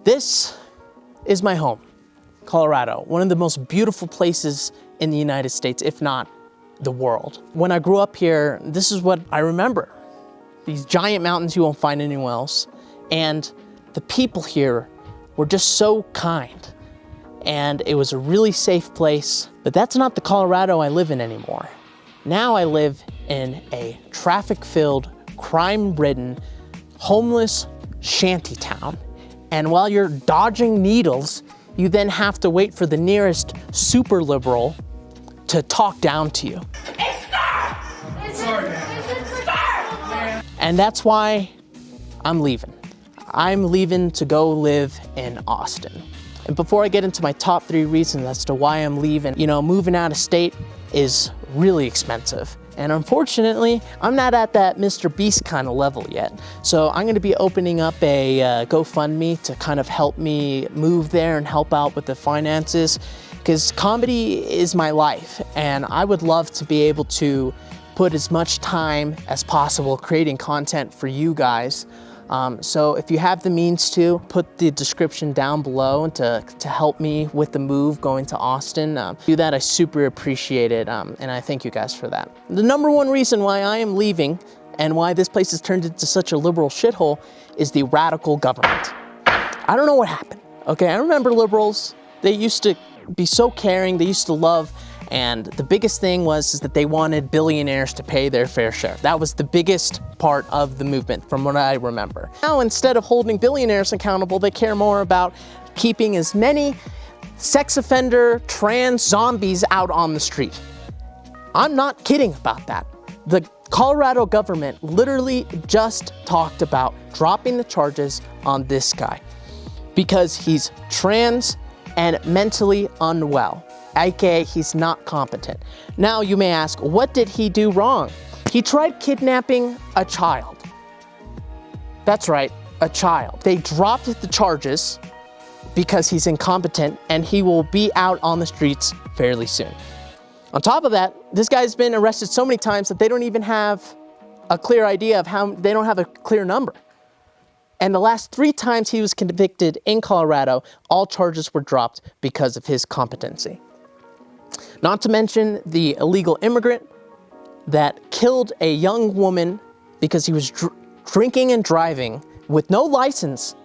This is my home, Colorado, one of the most beautiful places in the United States, if not the world. When I grew up here, this is what I remember. These giant mountains you won't find anywhere else. And the people here were just so kind. And it was a really safe place. But that's not the Colorado I live in anymore. Now I live in a traffic-filled, crime-ridden, homeless shanty town. And while you're dodging needles, you then have to wait for the nearest super liberal to talk down to you. Sorry, man. And that's why I'm leaving. I'm leaving to go live in Austin. And before I get into my top 3 reasons as to why I'm leaving, moving out of state is really expensive. And unfortunately, I'm not at that Mr. Beast kind of level yet. So I'm gonna be opening up a GoFundMe to kind of help me move there and help out with the finances, because comedy is my life. And I would love to be able to put as much time as possible creating content for you guys. So if you have the means to, put the description down below to help me with the move going to Austin. Do that, I super appreciate it, and I thank you guys for that. The number 1 reason why I am leaving and why this place has turned into such a liberal shithole is the radical government. I don't know what happened, okay? I remember liberals, they used to be so caring, they used to love, and the biggest thing is that they wanted billionaires to pay their fair share. That was the biggest part of the movement from what I remember. Now, instead of holding billionaires accountable, they care more about keeping as many sex offender, trans zombies out on the street. I'm not kidding about that. The Colorado government literally just talked about dropping the charges on this guy because he's trans and mentally unwell. AKA, he's not competent. Now you may ask, what did he do wrong? He tried kidnapping a child. That's right, a child. They dropped the charges because he's incompetent and he will be out on the streets fairly soon. On top of that, this guy's been arrested so many times that they don't even have a clear idea of they don't have a clear number. And the last 3 times he was convicted in Colorado, all charges were dropped because of his competency. Not to mention the illegal immigrant that killed a young woman because he was drinking and driving with no license.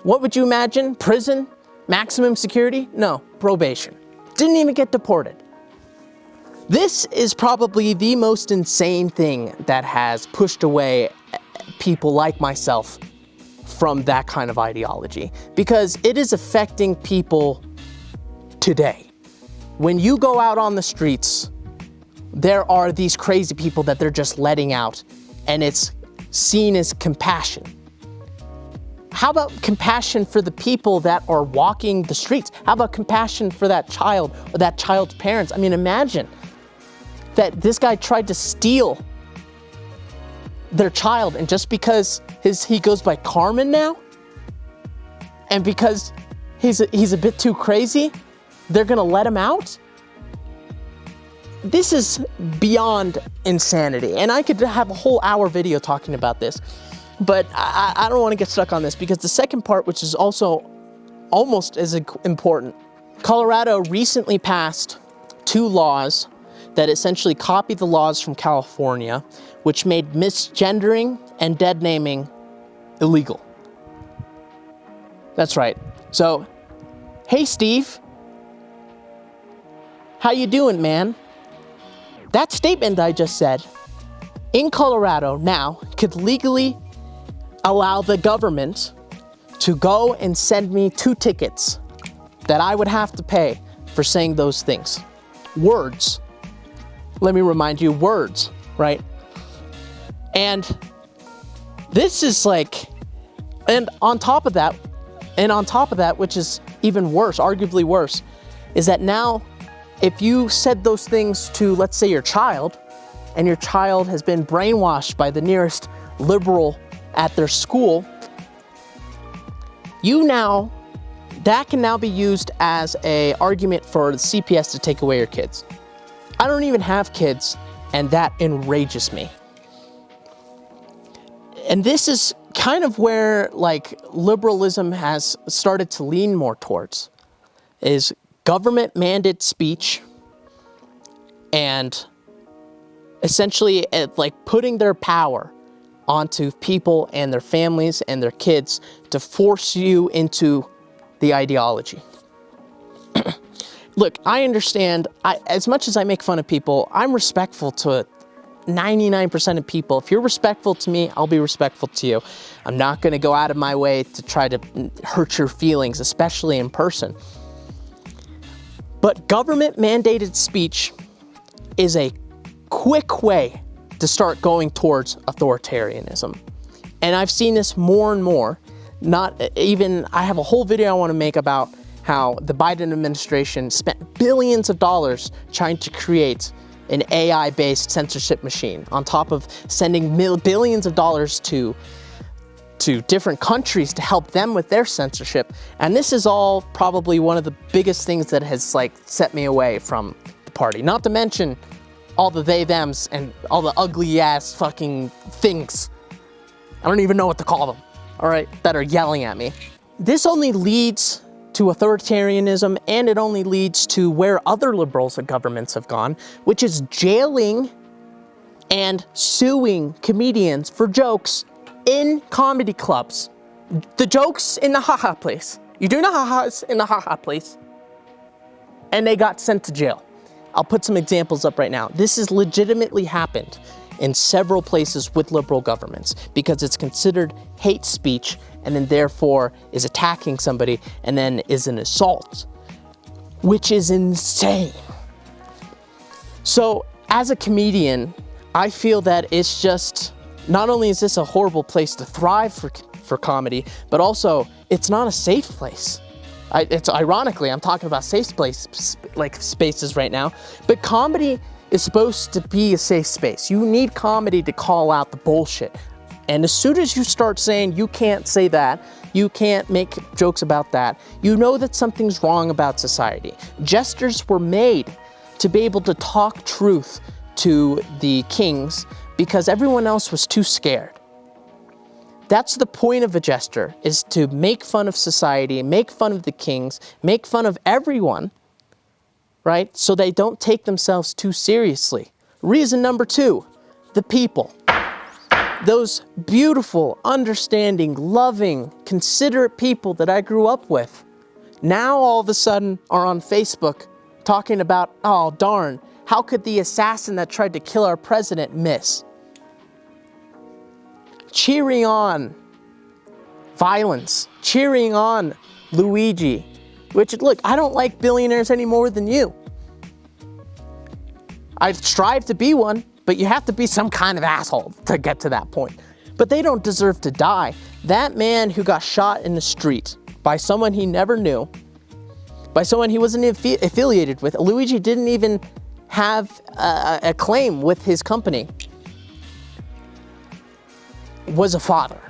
What would you imagine? Prison? Maximum security? No, probation. Didn't even get deported. This is probably the most insane thing that has pushed away people like myself from that kind of ideology, because it is affecting people today. When you go out on the streets, there are these crazy people that they're just letting out, and it's seen as compassion. How about compassion for the people that are walking the streets? How about compassion for that child or that child's parents? I mean, imagine that this guy tried to steal their child, and just because he goes by Carmen now, and because he's a bit too crazy, they're gonna let him out? This is beyond insanity, and I could have a whole hour video talking about this, but I don't want to get stuck on this, because the second part, which is also almost as important, Colorado recently passed 2 laws that essentially copied the laws from California, which made misgendering and dead naming illegal. That's right. So, hey Steve, how you doing, man? That statement I just said, in Colorado now, could legally allow the government to go and send me 2 tickets that I would have to pay for saying those things. Words. Let me remind you, words, right? And this is like, and on top of that, which is even worse, arguably worse, is that now, if you said those things to, let's say, your child, and your child has been brainwashed by the nearest liberal at their school, that can now be used as an argument for the CPS to take away your kids. I don't even have kids, and that enrages me. And this is kind of where like liberalism has started to lean more towards is government mandated speech and essentially like putting their power onto people and their families and their kids to force you into the ideology. Look, I understand, as much as I make fun of people, I'm respectful to 99% of people. If you're respectful to me, I'll be respectful to you. I'm not going to go out of my way to try to hurt your feelings, especially in person. But government mandated speech is a quick way to start going towards authoritarianism. And I've seen this more and more. I have a whole video I want to make about how the Biden administration spent billions of dollars trying to create an AI-based censorship machine, on top of sending billions of dollars to different countries to help them with their censorship. And this is all probably one of the biggest things that has like set me away from the party. Not to mention all the they, thems, and all the ugly ass fucking things. I don't even know what to call them, all right, that are yelling at me. This only leads to authoritarianism, and it only leads to where other liberals and governments have gone, which is jailing and suing comedians for jokes in comedy clubs. The jokes in the haha place. You do the ha-has in the haha place, and they got sent to jail. I'll put some examples up right now. This has legitimately happened in several places with liberal governments because it's considered hate speech and then therefore is attacking somebody and then is an assault, which is insane. So as a comedian, I feel that it's just, not only is this a horrible place to thrive for comedy, but also it's not a safe place. It's ironically, I'm talking about safe spaces right now, but comedy is supposed to be a safe space. You need comedy to call out the bullshit. And as soon as you start saying you can't say that, you can't make jokes about that, you know that something's wrong about society. Jesters were made to be able to talk truth to the kings because everyone else was too scared. That's the point of a jester, is to make fun of society, make fun of the kings, make fun of everyone, right? So they don't take themselves too seriously. Reason number 2, the people. Those beautiful, understanding, loving, considerate people that I grew up with, now all of a sudden are on Facebook talking about, oh darn, how could the assassin that tried to kill our president miss? Cheering on violence, cheering on Luigi, which, look, I don't like billionaires any more than you. I strive to be one, but you have to be some kind of asshole to get to that point. But they don't deserve to die. That man who got shot in the street by someone he never knew, by someone he wasn't affiliated with, Luigi didn't even have a claim with his company, was a father.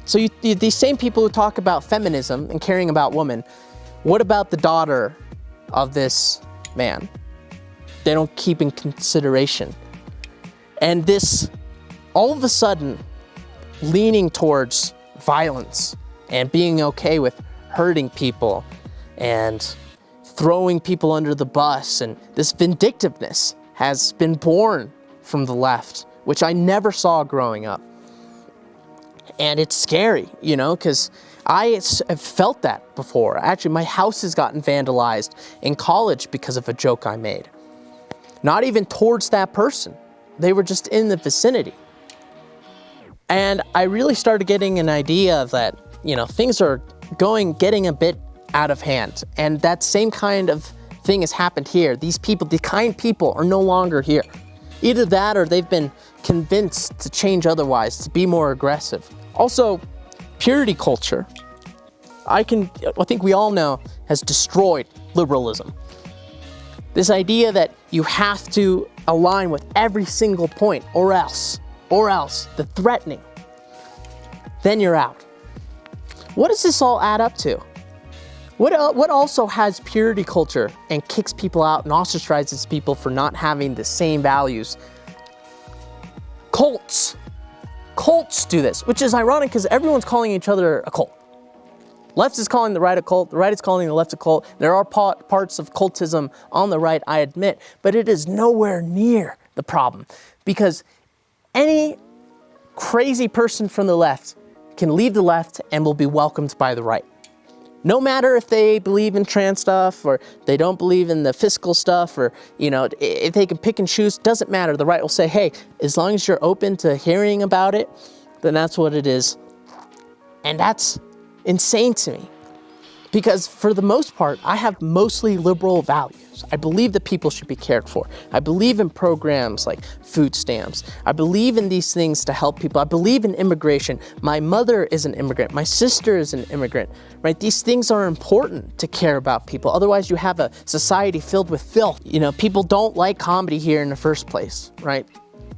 So these same people who talk about feminism and caring about women, what about the daughter of this man? They don't keep in consideration. And this, all of a sudden, leaning towards violence and being okay with hurting people and throwing people under the bus, and this vindictiveness has been born from the left, which I never saw growing up. And it's scary, you know, because I have felt that before. Actually, my house has gotten vandalized in college because of a joke I made. Not even towards that person. They were just in the vicinity. And I really started getting an idea that, you know, things are getting a bit out of hand. And that same kind of thing has happened here. These people, the kind people, are no longer here. Either that or they've been convinced to change otherwise, to be more aggressive. Also, purity culture, I think we all know, has destroyed liberalism. This idea that you have to align with every single point or else, the threatening, then you're out. What does this all add up to? What also has purity culture and kicks people out and ostracizes people for not having the same values? Cults. cults do this, which is ironic because everyone's calling each other a cult. Left is calling the right a cult, the right is calling the left a cult. There are parts of cultism on the right, I admit, but it is nowhere near the problem because any crazy person from the left can leave the left and will be welcomed by the right. No matter if they believe in trans stuff or they don't believe in the fiscal stuff or, you know, if they can pick and choose, doesn't matter. The right will say, hey, as long as you're open to hearing about it, then that's what it is. And that's insane to me because for the most part, I have mostly liberal values. I believe that people should be cared for. I believe in programs like food stamps. I believe in these things to help people. I believe in immigration. My mother is an immigrant. My sister is an immigrant, right? These things are important to care about people. Otherwise, you have a society filled with filth. You know, people don't like comedy here in the first place, right?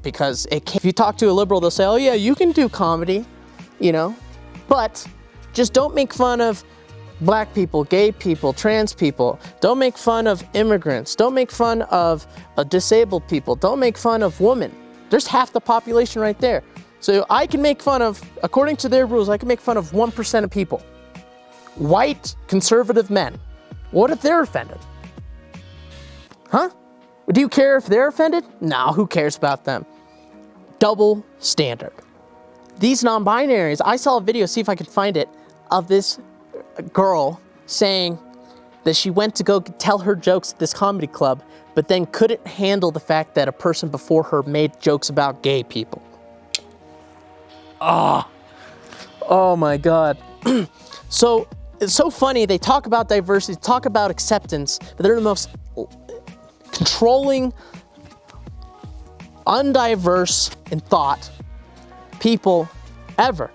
Because if you talk to a liberal, they'll say, oh yeah, you can do comedy, you know, but just don't make fun of Black people, gay people, trans people. Don't make fun of immigrants. Don't make fun of disabled people. Don't make fun of women. There's half the population right there. So I can make fun of, according to their rules, I can make fun of 1% of people. White, conservative men. What if they're offended? Huh? Do you care if they're offended? No, who cares about them? Double standard. These non-binaries, I saw a video, see if I could find it, of this girl saying that she went to go tell her jokes at this comedy club, but then couldn't handle the fact that a person before her made jokes about gay people. Oh my God. So it's so funny, they talk about diversity, talk about acceptance, but they're the most controlling, undiverse in thought people ever.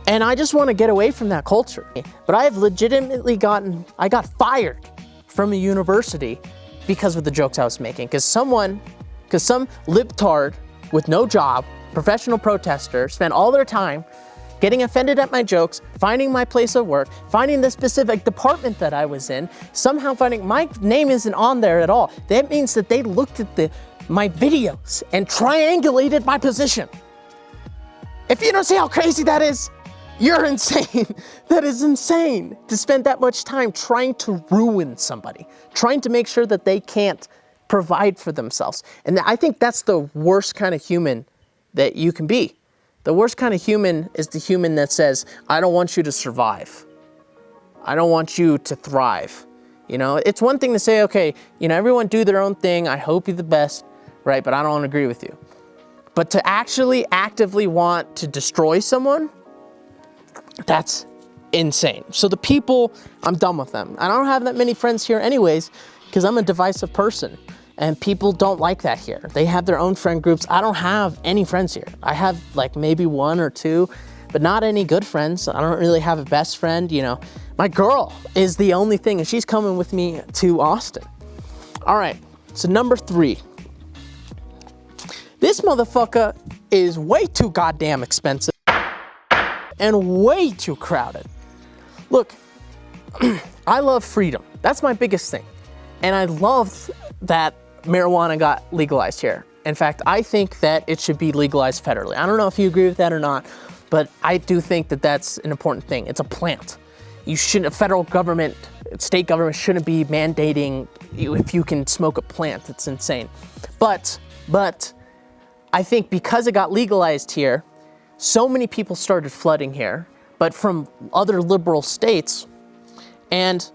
And I just want to get away from that culture. But I have legitimately I got fired from a university because of the jokes I was making. Because some libtard with no job, professional protester, spent all their time getting offended at my jokes, finding my place of work, finding the specific department that I was in, somehow finding my name isn't on there at all. That means that they looked at my videos and triangulated my position. If you don't see how crazy that is, you're insane. That is insane to spend that much time trying to ruin somebody, trying to make sure that they can't provide for themselves. And I think that's the worst kind of human that you can be. The worst kind of human is the human that says, I don't want you to survive. I don't want you to thrive. You know, it's one thing to say, okay, you know, everyone do their own thing. I hope you're the best, right? But I don't agree with you. But to actually actively want to destroy someone, that's insane. So the people, I'm done with them. I don't have that many friends here anyways, because I'm a divisive person and people don't like that here. They have their own friend groups. I don't have any friends here. I have like maybe one or two, but not any good friends. I don't really have a best friend, you know. My girl is the only thing and she's coming with me to Austin. All right, so number 3. This motherfucker is way too goddamn expensive and way too crowded. Look, I love freedom. That's my biggest thing. And I love that marijuana got legalized here. In fact, I think that it should be legalized federally. I don't know if you agree with that or not, but I do think that that's an important thing. It's a plant. You shouldn't, federal government, state government shouldn't be mandating you if you can smoke a plant. It's insane. But I think because it got legalized here, so many people started flooding here, but from other liberal states, and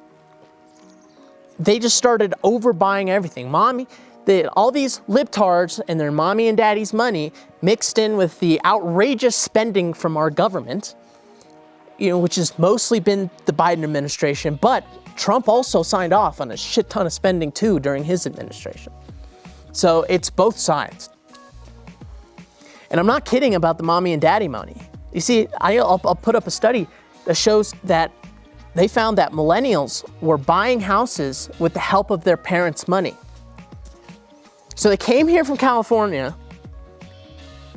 they just started overbuying everything. All these libtards and their mommy and daddy's money mixed in with the outrageous spending from our government, you know, which has mostly been the Biden administration, but Trump also signed off on a shit ton of spending too during his administration. So it's both sides. And I'm not kidding about the mommy and daddy money. You see, I'll put up a study that shows that they found that millennials were buying houses with the help of their parents' money. So they came here from California,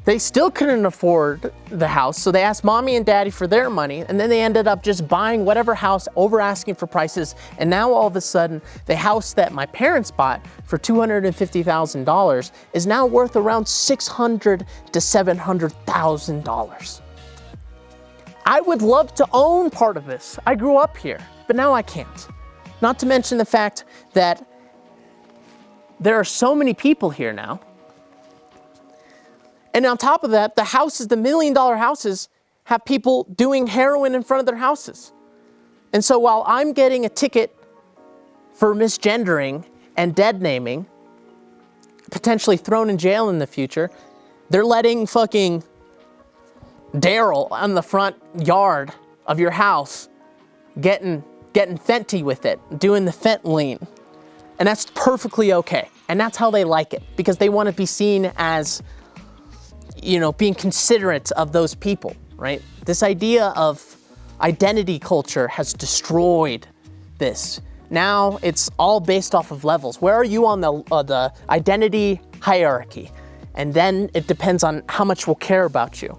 They still couldn't afford the house, so they asked mommy and daddy for their money, and then they ended up just buying whatever house, over asking for prices, and now all of a sudden, the house that my parents bought for $250,000 is now worth around $600,000 to $700,000. I would love to own part of this. I grew up here, but now I can't. Not to mention the fact that there are so many people here now. And on top of that, the houses, the $1 million houses, have people doing heroin in front of their houses. And so while I'm getting a ticket for misgendering and dead naming, potentially thrown in jail in the future, they're letting fucking Daryl on the front yard of your house getting fenty with it, doing the fentanyl. And that's perfectly okay. And that's how they like it, because they want to be seen as, you know, being considerate of those people, right? This idea of identity culture has destroyed this. Now it's all based off of levels. Where are you on the identity hierarchy? And then it depends on how much we'll care about you.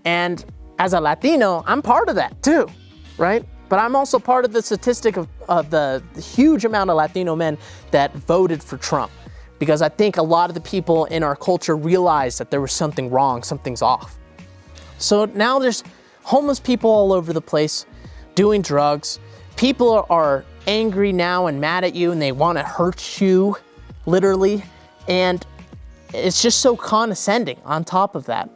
And as a Latino, I'm part of that too, right? But I'm also part of the statistic of the huge amount of Latino men that voted for Trump. Because I think a lot of the people in our culture realized that there was something wrong, something's off. So now there's homeless people all over the place doing drugs. People are angry now and mad at you, and they want to hurt you, literally. And it's just so condescending on top of that.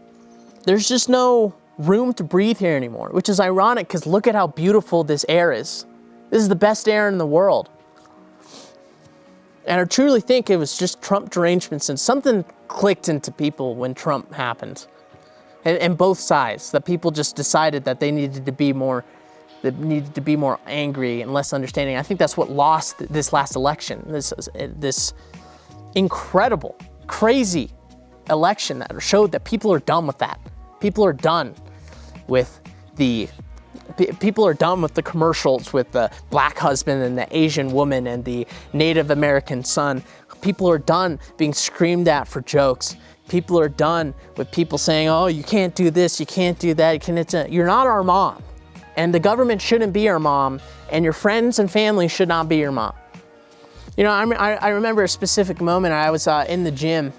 There's just no room to breathe here anymore, which is ironic because look at how beautiful this air is. This is the best air in the world. And I truly think it was just Trump derangements, and something clicked into people when Trump happened. And both sides, that people just decided that they needed to be more angry and less understanding. I think that's what lost this last election. This incredible, crazy election that showed that people are done with that. People are done with the commercials with the black husband and the Asian woman and the Native American son. People are done being screamed at for jokes. People are done with people saying, oh, you can't do this, you can't do that. You're not our mom. And the government shouldn't be our mom. And your friends and family should not be your mom. You know, I remember a specific moment. I was in the gym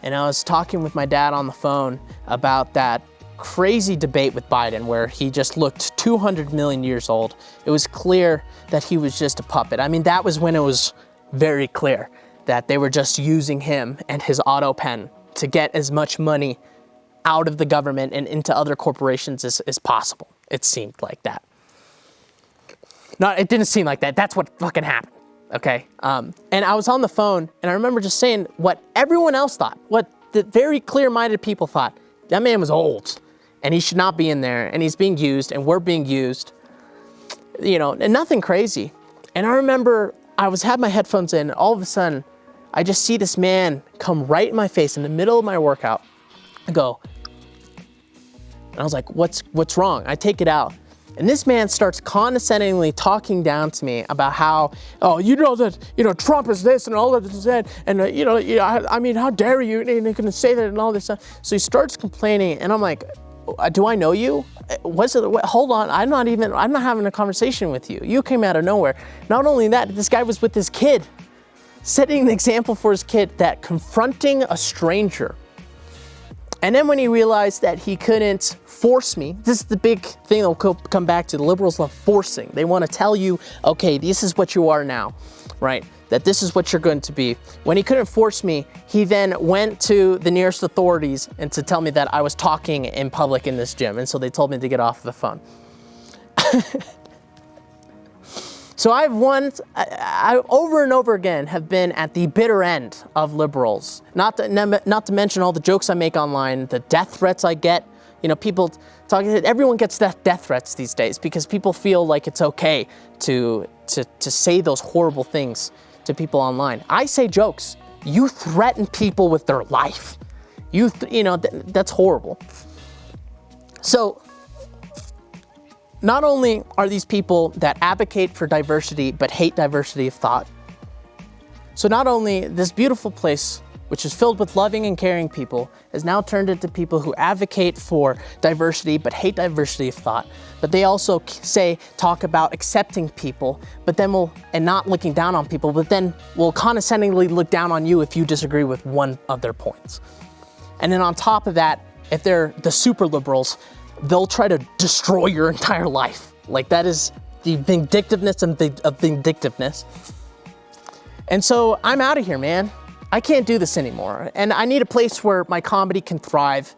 and I was talking with my dad on the phone about that crazy debate with Biden where he just looked 200 million years old. It was clear that he was just a puppet. I mean, that was when it was very clear that they were just using him and his auto pen to get as much money out of the government and into other corporations as possible. It seemed like that. No, it didn't seem like that. That's what fucking happened, okay? And I was on the phone, and I remember just saying what everyone else thought, what the very clear-minded people thought. That man was old, and he should not be in there, and he's being used, and we're being used, you know, and nothing crazy. And I remember I had my headphones in, and all of a sudden, I just see this man come right in my face in the middle of my workout. I go, and I was like, what's wrong? I take it out. And this man starts condescendingly talking down to me about how, oh, you know that, you know, Trump is this and all of this is that, and I mean, how dare you? And you're gonna say that and all this stuff. So he starts complaining, and I'm like, do I know you? Hold on, I'm not having a conversation with you. You came out of nowhere. Not only that, this guy was with his kid, setting an example for his kid that confronting a stranger. And then when he realized that he couldn't force me, this is the big thing that will come back to. The liberals love forcing. They want to tell you, okay, this is what you are now, right? That this is what you're going to be. When he couldn't force me, he then went to the nearest authorities and to tell me that I was talking in public in this gym. And so they told me to get off the phone. So I over and over again have been at the bitter end of liberals. Not to mention all the jokes I make online, the death threats I get. You know, people talking. Everyone gets death threats these days because people feel like it's okay to say those horrible things to people online. I say jokes. You threaten people with their life. That's horrible. So. Not only are these people that advocate for diversity, but hate diversity of thought. So not only this beautiful place which is filled with loving and caring people, has now turned into people who advocate for diversity but hate diversity of thought. But they also talk about accepting people, and not looking down on people, but then will condescendingly look down on you if you disagree with one of their points. And then on top of that, if they're the super liberals, they'll try to destroy your entire life. Like, that is the vindictiveness of vindictiveness. And so I'm out of here, man. I can't do this anymore. And I need a place where my comedy can thrive.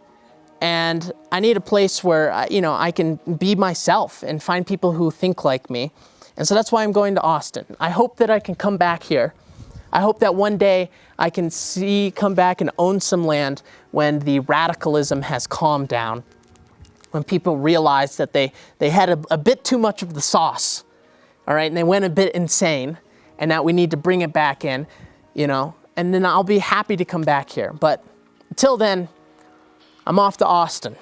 And I need a place where, I can be myself and find people who think like me. And so that's why I'm going to Austin. I hope that I can come back here. I hope that one day I can come back and own some land when the radicalism has calmed down, when people realize that they had a bit too much of the sauce, all right, and they went a bit insane, and that we need to bring it back in, and then I'll be happy to come back here. But until then, I'm off to Austin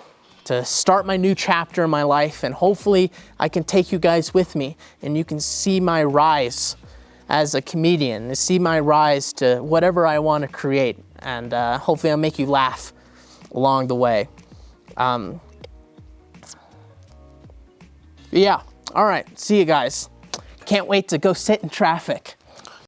to start my new chapter in my life, and hopefully I can take you guys with me, and you can see my rise as a comedian, see my rise to whatever I want to create, and hopefully I'll make you laugh along the way. Yeah, all right, see you guys. Can't wait to go sit in traffic.